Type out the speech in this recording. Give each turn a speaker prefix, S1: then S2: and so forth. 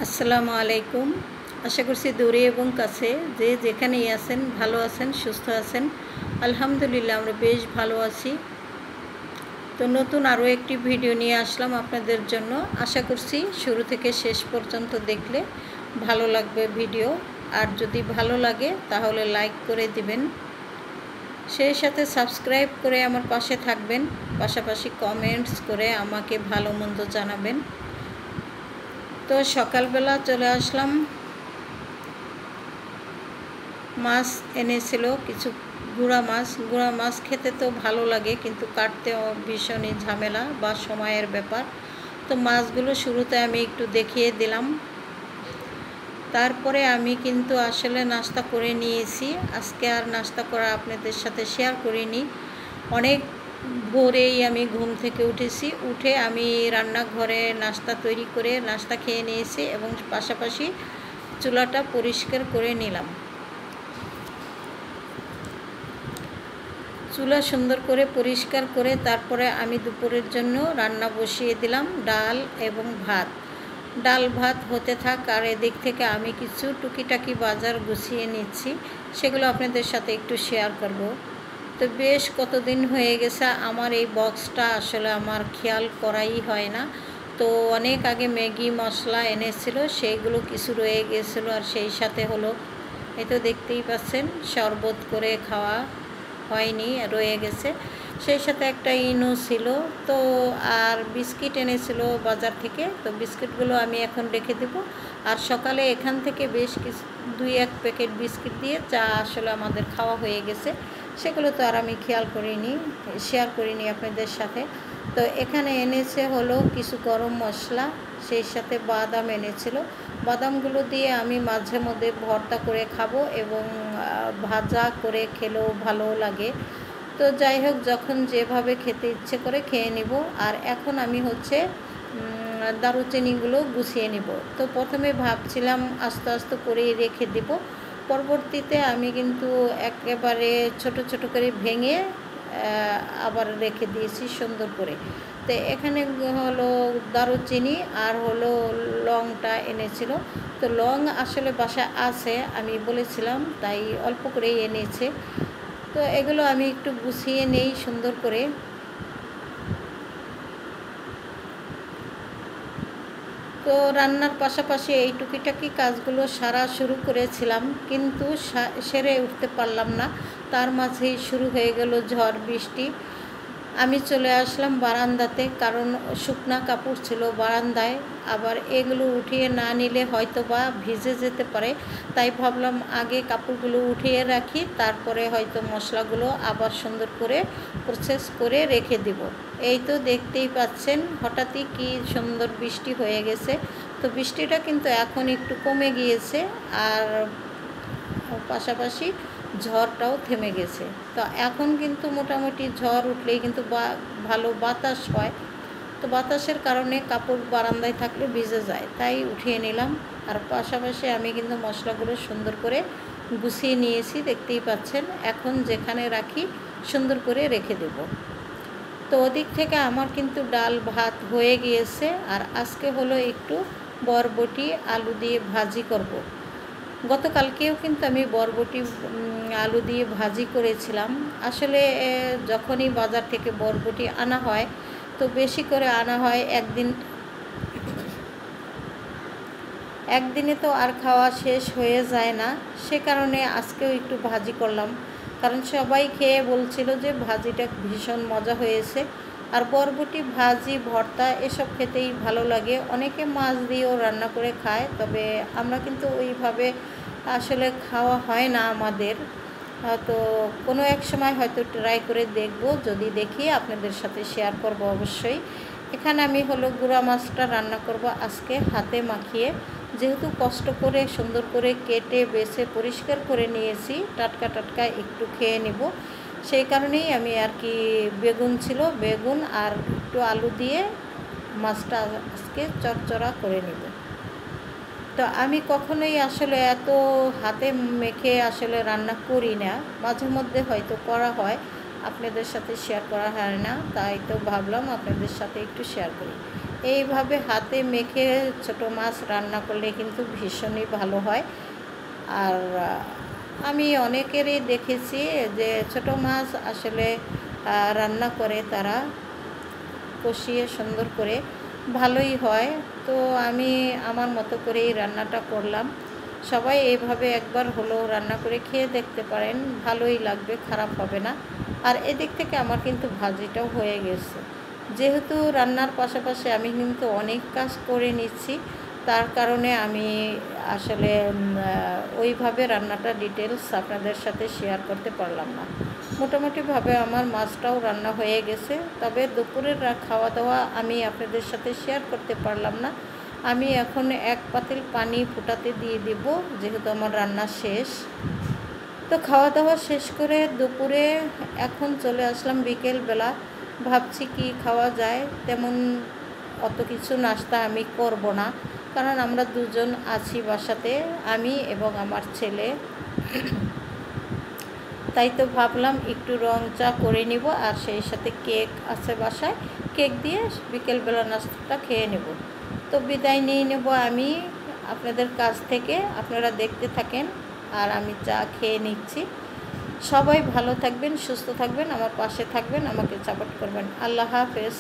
S1: আসসালামু আলাইকুম। আশা করছি দূরে এবং কাছে যে যেখানেই আছেন ভালো আছেন, সুস্থ আছেন। আলহামদুলিল্লাহ আমরা বেশ ভালো আছি। তো নতুন আরও একটি ভিডিও নিয়ে আসলাম আপনাদের জন্য। আশা করছি শুরু থেকে শেষ পর্যন্ত দেখলে ভালো লাগবে ভিডিও। আর যদি ভালো লাগে তাহলে লাইক করে দিবেন, সেই সাথে সাবস্ক্রাইব করে আমার পাশে থাকবেন, পাশাপাশি কমেন্টস করে আমাকে ভালো মন্দ জানাবেন। তো সকালবেলা চলে আসলাম, মাছ এনেছিল কিছু গুঁড়া মাছ খেতে তো ভালো লাগে, কিন্তু কাটতে ভীষণই ঝামেলা বা সময়ের ব্যাপার। তো মাছগুলো শুরুতে আমি একটু দেখিয়ে দিলাম। তারপরে আমি কিন্তু আসলে নাস্তা করে নিয়েছি। আজকে আর নাস্তা করা আপনাদের সাথে শেয়ার করিনি। অনেক ভোরেই আমি ঘুম থেকে উঠেছি, উঠে আমি রান্নাঘরে নাস্তা তৈরি করে নাস্তা খেয়ে নিয়েছি এবং পাশাপাশি চুলাটা পরিষ্কার করে নিলাম। চুলা সুন্দর করে পরিষ্কার করে তারপরে আমি দুপুরের জন্য রান্না বসিয়ে দিলাম, ডাল এবং ভাত। ডাল ভাত হতে থাক, আর এদিক থেকে আমি কিছু টুকিটাকি বাজার গুছিয়ে নিচ্ছি, সেগুলো আপনাদের সাথে একটু শেয়ার করব। তো বেশ কতদিন হয়ে গেছে আমার এই বক্সটা আসলে আমার খেয়াল করাই হয় না। তো অনেক আগে ম্যাগি মশলা এনেছিল, সেইগুলো কিছু রয়ে গেছিলো, আর সেই সাথে হলো এই তো দেখতেই পাচ্ছেন শরবত করে খাওয়া হয়নি, রয়ে গেছে। সেই সাথে একটা ইনো ছিল, তো আর বিস্কিট এনেছিল বাজার থেকে। তো বিস্কিটগুলো আমি এখন রেখে দেব। আর সকালে এখান থেকে বেশ কিছু 2-1 প্যাকেট বিস্কিট দিয়ে চা আসলে আমাদের খাওয়া হয়ে গেছে, সেগুলো তো আর আমি শেয়ার করিনি আপনাদের সাথে। তো এখানে এনেছে হলো কিছু গরম মশলা, সেই সাথে বাদাম এনেছিল। বাদামগুলো দিয়ে আমি মাঝে মধ্যে ভর্তা করে খাবো এবং ভাজা করে খেলেও ভালো লাগে। তো যাই হোক, যখন যেভাবে খেতে ইচ্ছে করে খেয়ে নিব। আর এখন আমি দারুচিনিগুলো গুছিয়ে নিব। তো প্রথমে ভাবছিলাম আস্তে আস্তে করেই রেখে দেব, পরবর্তীতে আমি কিন্তু একেবারে ছোট ছোট করে ভেঙে আবার রেখে দিয়েছি সুন্দর করে। তো এখানে হলো দারুচিনি আর হলো লংটা এনেছিল। তো লং আসলে বাসায় আছে, আমি বলেছিলাম, তাই অল্প করেই এনেছে। তো এগুলো আমি একটু গুছিয়ে নেই সুন্দর করে। তো রান্নার পাশাপাশি এই টুকিটাকি কাজগুলো সারা শুরু করেছিলাম, কিন্তু সেরে উঠতে পারলাম না। তার মাঝেই শুরু হয়ে গেল ঝড় বৃষ্টি। আমি চলে আসলাম বারান্দাতে, কারণ শুকনা কাপড় ছিল বারান্দায়, আবার এগুলো উঠিয়ে না নিলে হয়তো বা ভিজে যেতে পারে। তাই ভাবলাম আগে কাপড়গুলো উঠিয়ে রাখি, তারপরে হয়তো মশলাগুলো আবার সুন্দর করে প্রসেস করে রেখে দিব। এই তো দেখতেই পাচ্ছেন হঠাৎই কি সুন্দর বৃষ্টি হয়ে গেছে। তো বৃষ্টিটা কিন্তু এখন একটু কমে গিয়েছে, আর পাশাপাশি ঝড়টাও থেমে গেছে। তো এখন কিন্তু মোটামুটি ঝড় উঠলেই কিন্তু ভালো বাতাস হয়। তো বাতাসের কারণে কাপড় বারান্দায় থাকলে ভিজে যায়, তাই উঠিয়ে নিলাম। আর পাশাপাশি আমি কিন্তু মশলাগুলো সুন্দর করে গুছিয়ে নিয়েছি, দেখতেই পাচ্ছেন। এখন যেখানে রাখি সুন্দর করে রেখে দেব। তো ওদিক থেকে আমার কিন্তু ডাল ভাত হয়ে গিয়েছে। আর আজকে হলো একটু বরবটি আলু দিয়ে ভাজি করব। গতকালকেও কিন্তু আমি বরবটি আলু দিয়ে ভাজি করেছিলাম। আসলে যখনই বাজার থেকে বরবটি আনা হয়, তো বেশি করে আনা হয় একদিনে তো আর খাওয়া শেষ হয়ে যায় না। সে কারণে আজকেও একটু ভাজি করলাম, কারণ সবাই খেয়ে বলছিল যে ভাজিটা ভীষণ মজা হয়েছে। আর বরবটি ভাজি ভর্তা এসব খেতেই ভালো লাগে। অনেকে মাছ দিয়েও রান্না করে খায়, তবে আমরা কিন্তু ওইভাবে আসলে খাওয়া হয় না আমাদের। তো কোনো এক সময় হয়তো ট্রাই করে দেখব, যদি দেখি আপনাদের সাথে শেয়ার করব অবশ্যই। এখানে আমি হলো গুঁড়া মাছটা রান্না করব আজকে হাতে মাখিয়ে, যেহেতু কষ্ট করে সুন্দর করে কেটে বেছে পরিষ্কার করে নিয়েছি, টাটকা টাটকা একটু খেয়ে নেব, সেই কারণেই আমি আর কি বেগুন ছিল, বেগুন আর একটু আলু দিয়ে মাছটা আজকে চড়চড়া করে নেব। তো আমি কখনোই আসলে এত হাতে মেখে আসলে রান্না করি না, মাঝে মধ্যে হয়তো করা হয়, আপনাদের সাথে শেয়ার করা হয় না, তাই তো ভাবলাম আপনাদের সাথে একটু শেয়ার করি। এইভাবে হাতে মেখে ছোট মাছ রান্না করলে কিন্তু ভীষণই ভালো হয়। আর আমি অনেকেরই দেখেছি যে ছোট মাছ আসলে রান্না করে তারা কষিয়ে সুন্দর করে, ভালোই হয়। তো আমি আমার মতো করেই রান্নাটা করলাম। সবাই এইভাবে একবার হলেও রান্না করে খেয়ে দেখতে পারেন, ভালোই লাগবে, খারাপ হবে না। আর এদিক থেকে আমার কিন্তু ভাজিটাও হয়ে গেছে। যেহেতু রান্নার পাশাপাশি আমি কিন্তু অনেক কাজ করে নিচ্ছি, তার কারণে আমি আসলে ওইভাবে রান্নাটা ডিটেলস আপনাদের সাথে শেয়ার করতে পারলাম না। মোটামুটিভাবে আমার মাছটাও রান্না হয়ে গেছে, তবে দুপুরের খাওয়া দাওয়া আমি আপনাদের সাথে শেয়ার করতে পারলাম না। আমি এখন এক পাতিল পানি ফুটাতে দিয়ে দিব, যেহেতু আমার রান্না শেষ। তো খাওয়া দাওয়া শেষ করে দুপুরে এখন চলে আসলাম বিকেলবেলা। ভাবছি কি খাওয়া যায়, তেমন অত কিছু নাস্তা আমি করব না, কারণ আমরা দুজন আছি বাসাতে, আমি এবং আমার ছেলে। তাই তো ভাবলাম একটু রং চা করে নিব, আর সেই সাথে কেক আছে বাসায়, কেক দিয়ে বিকেলবেলা নাস্তাটা খেয়ে নেব। তো বিদায় নিয়ে নেব আমি আপনাদের কাছ থেকে, আপনারা দেখতে থাকেন আর আমি চা খেয়ে নিচ্ছি। সবাই ভালো থাকবেন, সুস্থ থাকবেন, আমার পাশে থাকবেন, আমাকে সাপোর্ট করবেন। আল্লাহ হাফেজ।